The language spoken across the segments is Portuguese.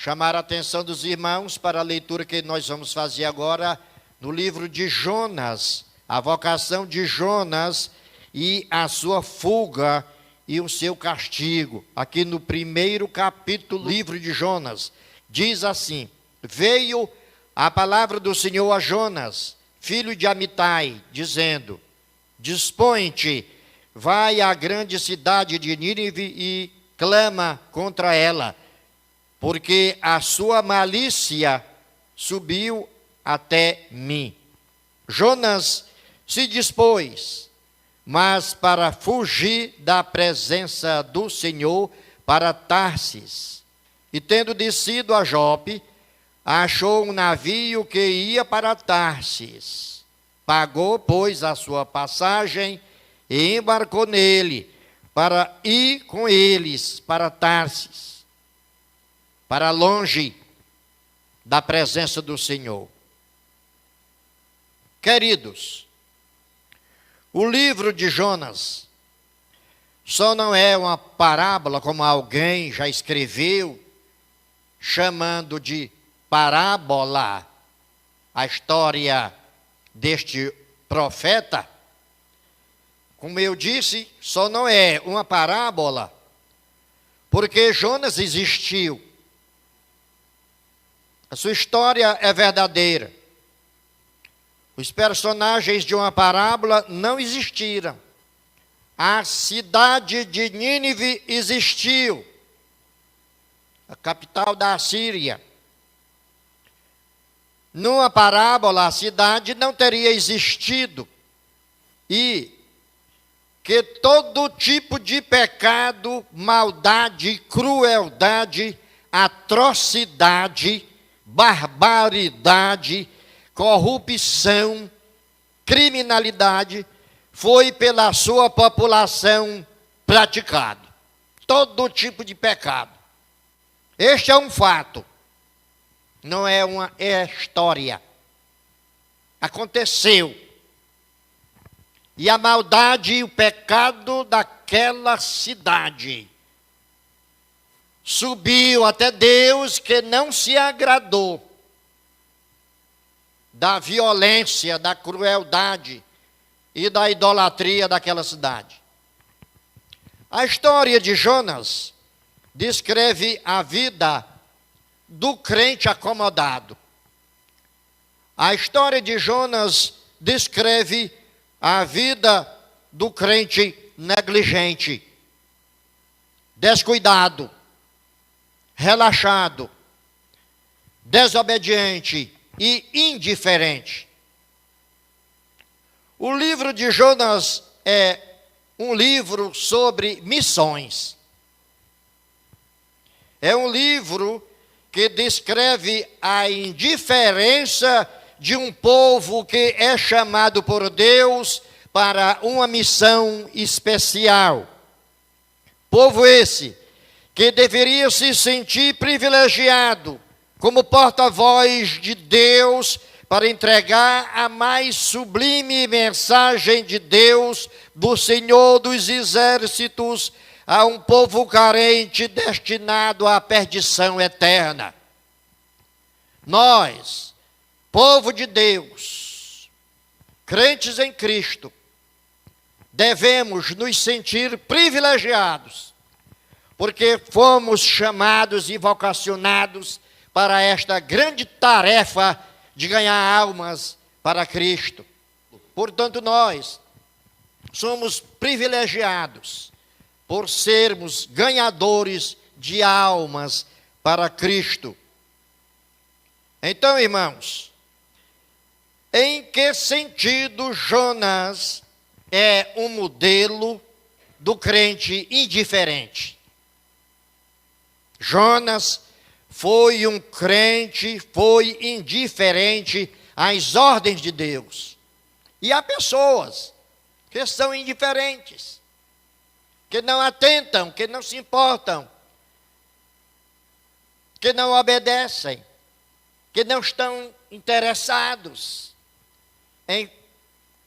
chamar a atenção dos irmãos para a leitura que nós vamos fazer agora no livro de Jonas, a vocação de Jonas e a sua fuga e o seu castigo. Aqui no primeiro capítulo do livro de Jonas, diz assim: veio a palavra do Senhor a Jonas, filho de Amitai, dizendo: dispõe-te, vai à grande cidade de Nínive e clama contra ela, porque a sua malícia subiu até mim. Jonas se dispôs, mas para fugir da presença do Senhor, para Tarsis. E tendo descido a Jope, achou um navio que ia para Tarsis. Pagou, pois, a sua passagem e embarcou nele, para ir com eles para Tarsis, para longe da presença do Senhor. Queridos, o livro de Jonas só não é uma parábola, como alguém já escreveu, chamando de parábola a história deste profeta. Como eu disse, só não é uma parábola, porque Jonas existiu. A sua história é verdadeira. Os personagens de uma parábola não existiram. A cidade de Nínive existiu, a capital da Assíria. Numa parábola, a cidade não teria existido. E que todo tipo de pecado, maldade, crueldade, atrocidade, barbaridade, corrupção, criminalidade, foi pela sua população praticado. Todo tipo de pecado. Este é um fato, não é uma história. Aconteceu. E a maldade e o pecado daquela cidade subiu até Deus, que não se agradou da violência, da crueldade e da idolatria daquela cidade. A história de Jonas descreve a vida do crente acomodado. A história de Jonas descreve a vida do crente negligente, descuidado, relaxado, desobediente e indiferente. O livro de Jonas é um livro sobre missões. É um livro que descreve a indiferença de um povo que é chamado por Deus para uma missão especial. Povo esse que deveria se sentir privilegiado como porta-voz de Deus para entregar a mais sublime mensagem de Deus, do Senhor dos Exércitos, a um povo carente destinado à perdição eterna. Nós, povo de Deus, crentes em Cristo, devemos nos sentir privilegiados, porque fomos chamados e vocacionados para esta grande tarefa de ganhar almas para Cristo. Portanto, nós somos privilegiados por sermos ganhadores de almas para Cristo. Então, irmãos, em que sentido Jonas é um modelo do crente indiferente? Jonas foi um crente, foi indiferente às ordens de Deus. E há pessoas que são indiferentes, que não atentam, que não se importam, que não obedecem, que não estão interessados em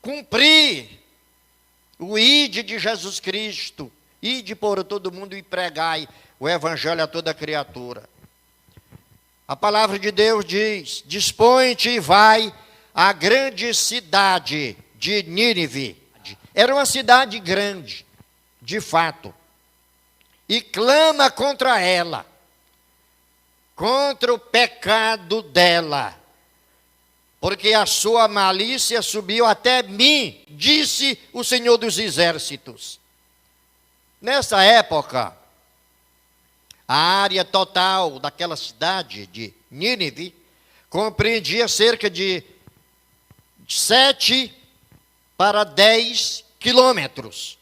cumprir o ide de Jesus Cristo, ide por todo mundo e pregai o evangelho a toda criatura. A palavra de Deus diz: dispõe-te e vai à grande cidade de Nínive. Era uma cidade grande, de fato. E clama contra ela, contra o pecado dela, porque a sua malícia subiu até mim, disse o Senhor dos Exércitos. Nessa época, a área total daquela cidade de Nínive compreendia cerca de 7 para 10 quilômetros.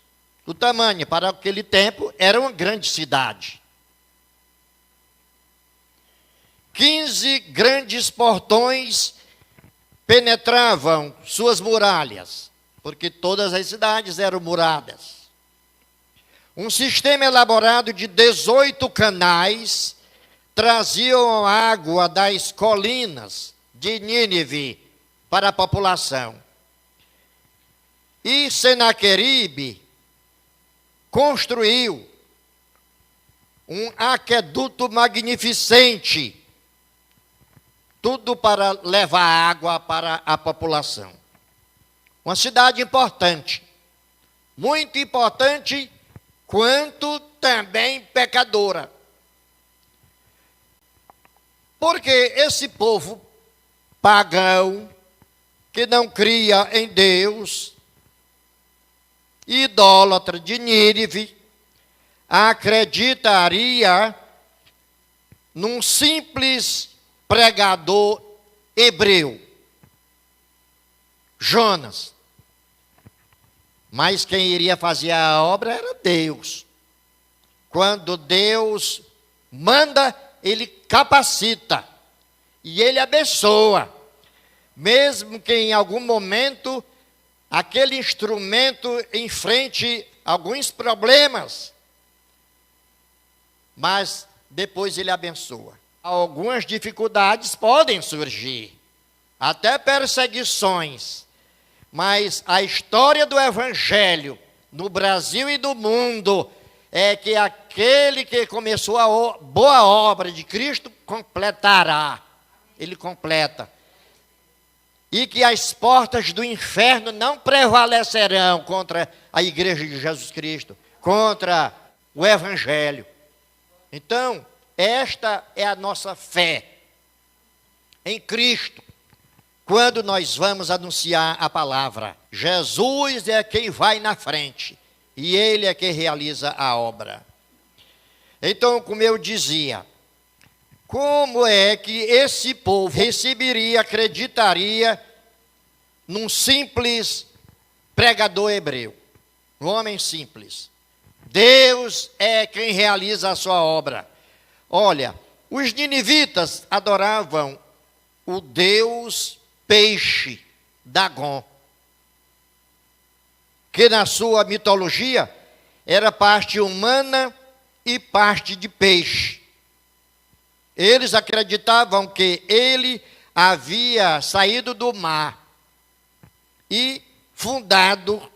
O tamanho, para aquele tempo, era uma grande cidade. 15 grandes portões penetravam suas muralhas, porque todas as cidades eram muradas. Um sistema elaborado de 18 canais traziam água das colinas de Nínive para a população. E Senaqueribe construiu um aqueduto magnificente, tudo para levar água para a população. Uma cidade importante, muito importante, quanto também pecadora. Porque esse povo pagão, que não cria em Deus, idólatra de Nínive, acreditaria num simples pregador hebreu, Jonas. Mas quem iria fazer a obra era Deus. Quando Deus manda, Ele capacita e Ele abençoa. Mesmo que em algum momento aquele instrumento enfrente alguns problemas, mas depois Ele abençoa. Algumas dificuldades podem surgir, até perseguições, mas a história do Evangelho no Brasil e no mundo é que aquele que começou a boa obra de Cristo completará. Ele completa. E que as portas do inferno não prevalecerão contra a igreja de Jesus Cristo, contra o Evangelho. Então, esta é a nossa fé em Cristo. Quando nós vamos anunciar a palavra, Jesus é quem vai na frente e Ele é quem realiza a obra. Então, como eu dizia, como é que esse povo receberia, acreditaria num simples pregador hebreu, um homem simples? Deus é quem realiza a sua obra. Olha, os ninivitas adoravam o deus peixe, Dagon, que na sua mitologia era parte humana e parte de peixe. Eles acreditavam que ele havia saído do mar e fundado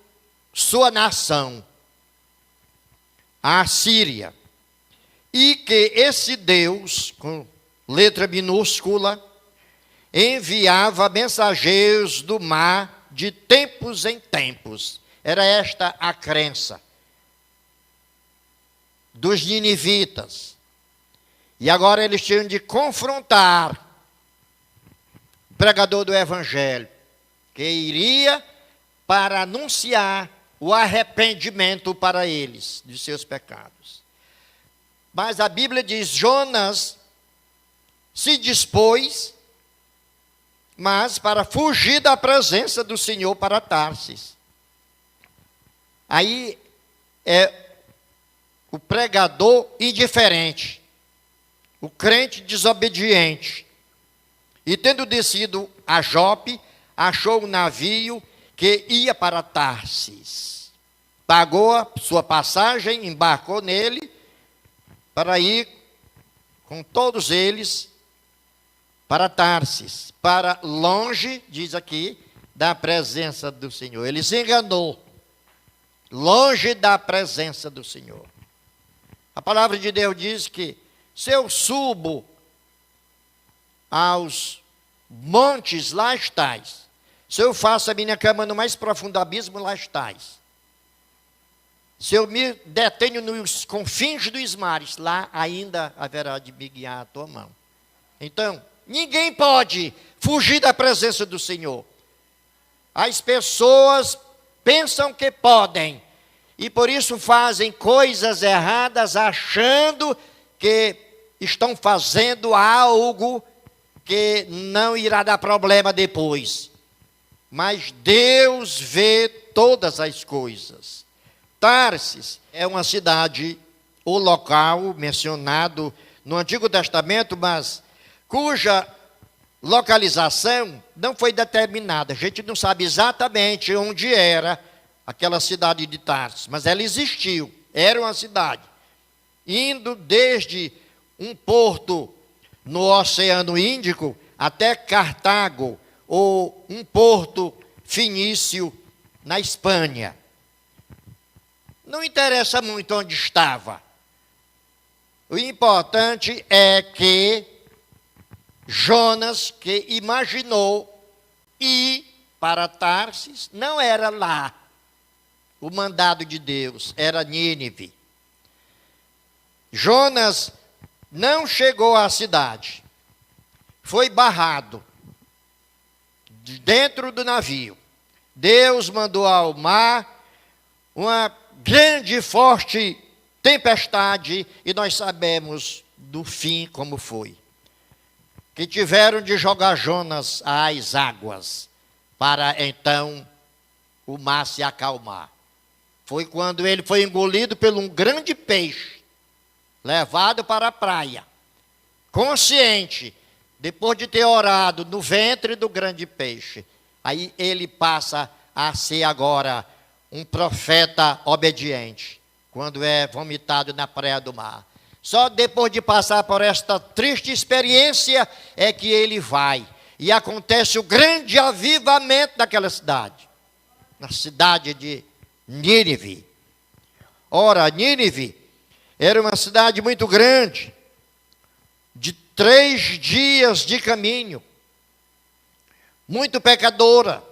sua nação, a Síria. E que esse Deus, com letra minúscula, enviava mensageiros do mar de tempos em tempos. Era esta a crença dos ninivitas. E agora eles tinham de confrontar o pregador do Evangelho, que iria para anunciar o arrependimento para eles de seus pecados. Mas a Bíblia diz: Jonas se dispôs, mas para fugir da presença do Senhor para Tarsis. Aí é o pregador indiferente, o crente desobediente. E tendo descido a Jope, achou um navio que ia para Tarsis. Pagou a sua passagem, embarcou nele, para ir com todos eles para Tarsis, para longe, diz aqui, da presença do Senhor. Ele se enganou, longe da presença do Senhor. A palavra de Deus diz que se eu subo aos montes, lá estais. Se eu faço a minha cama no mais profundo abismo, lá estais. Se eu me detenho nos confins dos mares, lá ainda haverá de me guiar a tua mão. Então, ninguém pode fugir da presença do Senhor. As pessoas pensam que podem, e por isso fazem coisas erradas, achando que estão fazendo algo que não irá dar problema depois. Mas Deus vê todas as coisas. Tarsis é uma cidade, o local mencionado no Antigo Testamento, mas cuja localização não foi determinada. A gente não sabe exatamente onde era aquela cidade de Tarsis, mas ela existiu, era uma cidade. Indo desde um porto no Oceano Índico até Cartago, ou um porto fenício na Espanha. Não interessa muito onde estava. O importante é que Jonas, que imaginou ir para Tarsis, não era lá o mandado de Deus, era Nínive. Jonas não chegou à cidade, foi barrado dentro do navio. Deus mandou ao mar uma grande e forte tempestade, e nós sabemos do fim como foi. Que tiveram de jogar Jonas às águas, para então o mar se acalmar. Foi quando ele foi engolido por um grande peixe, levado para a praia, consciente, depois de ter orado no ventre do grande peixe. Aí ele passa a ser agora um profeta obediente, quando é vomitado na praia do mar. Só depois de passar por esta triste experiência é que ele vai. E acontece o grande avivamento daquela cidade, na cidade de Nínive. Ora, Nínive era uma cidade muito grande, de 3 dias de caminho, muito pecadora,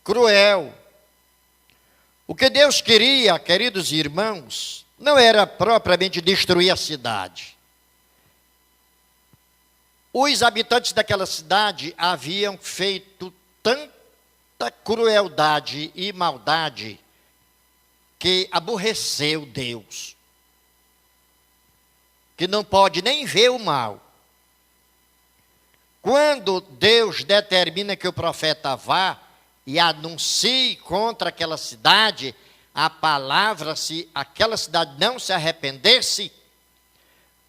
cruel. O que Deus queria, queridos irmãos, não era propriamente destruir a cidade. Os habitantes daquela cidade haviam feito tanta crueldade e maldade que aborreceu Deus, que não pode nem ver o mal. Quando Deus determina que o profeta vá e anuncie contra aquela cidade a palavra, se aquela cidade não se arrependesse,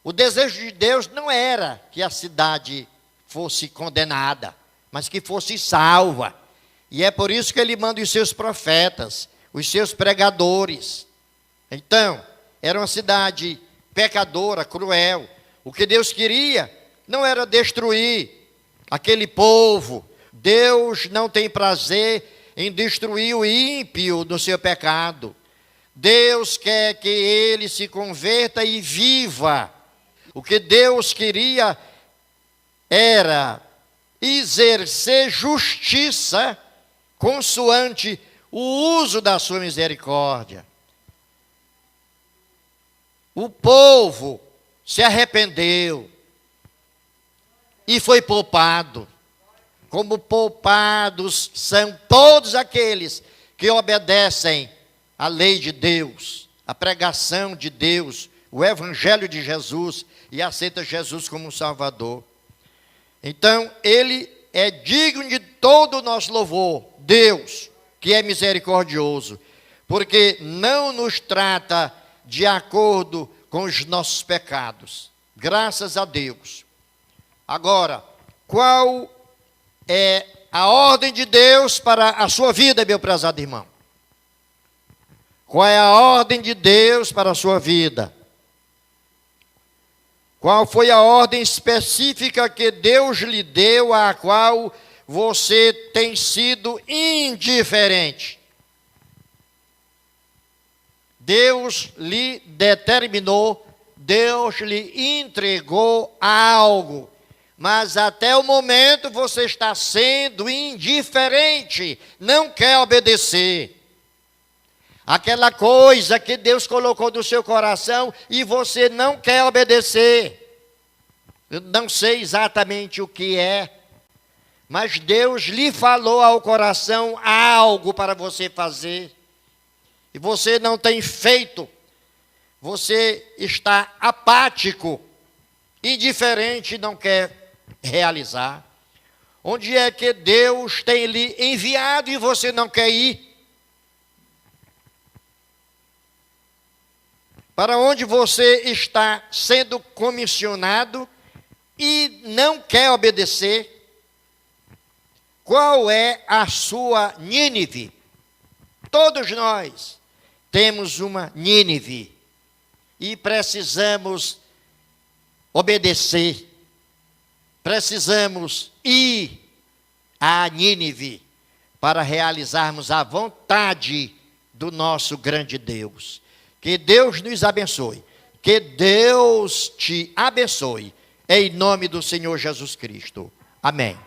o desejo de Deus não era que a cidade fosse condenada, mas que fosse salva. E é por isso que ele manda os seus profetas, os seus pregadores. Então, era uma cidade pecadora, cruel. O que Deus queria não era destruir aquele povo. Deus não tem prazer em destruir o ímpio do seu pecado. Deus quer que ele se converta e viva. O que Deus queria era exercer justiça consoante o uso da sua misericórdia. O povo se arrependeu e foi poupado. Como poupados são todos aqueles que obedecem à lei de Deus, à pregação de Deus, o evangelho de Jesus, e aceita Jesus como Salvador. Então, ele é digno de todo o nosso louvor, Deus, que é misericordioso, porque não nos trata de acordo com os nossos pecados. Graças a Deus. Agora, qual é a ordem de Deus para a sua vida, meu prezado irmão? Qual é a ordem de Deus para a sua vida? Qual foi a ordem específica que Deus lhe deu, a qual você tem sido indiferente? Deus lhe determinou, Deus lhe entregou algo, mas até o momento você está sendo indiferente, não quer obedecer. Aquela coisa que Deus colocou no seu coração e você não quer obedecer. Eu não sei exatamente o que é, mas Deus lhe falou ao coração algo para você fazer, e você não tem feito, você está apático, indiferente, não quer realizar. Onde é que Deus tem lhe enviado e você não quer ir? Para onde você está sendo comissionado e não quer obedecer? Qual é a sua Nínive? Todos nós temos uma Nínive e precisamos obedecer. Precisamos ir a Nínive para realizarmos a vontade do nosso grande Deus. Que Deus nos abençoe. Que Deus te abençoe. Em nome do Senhor Jesus Cristo. Amém.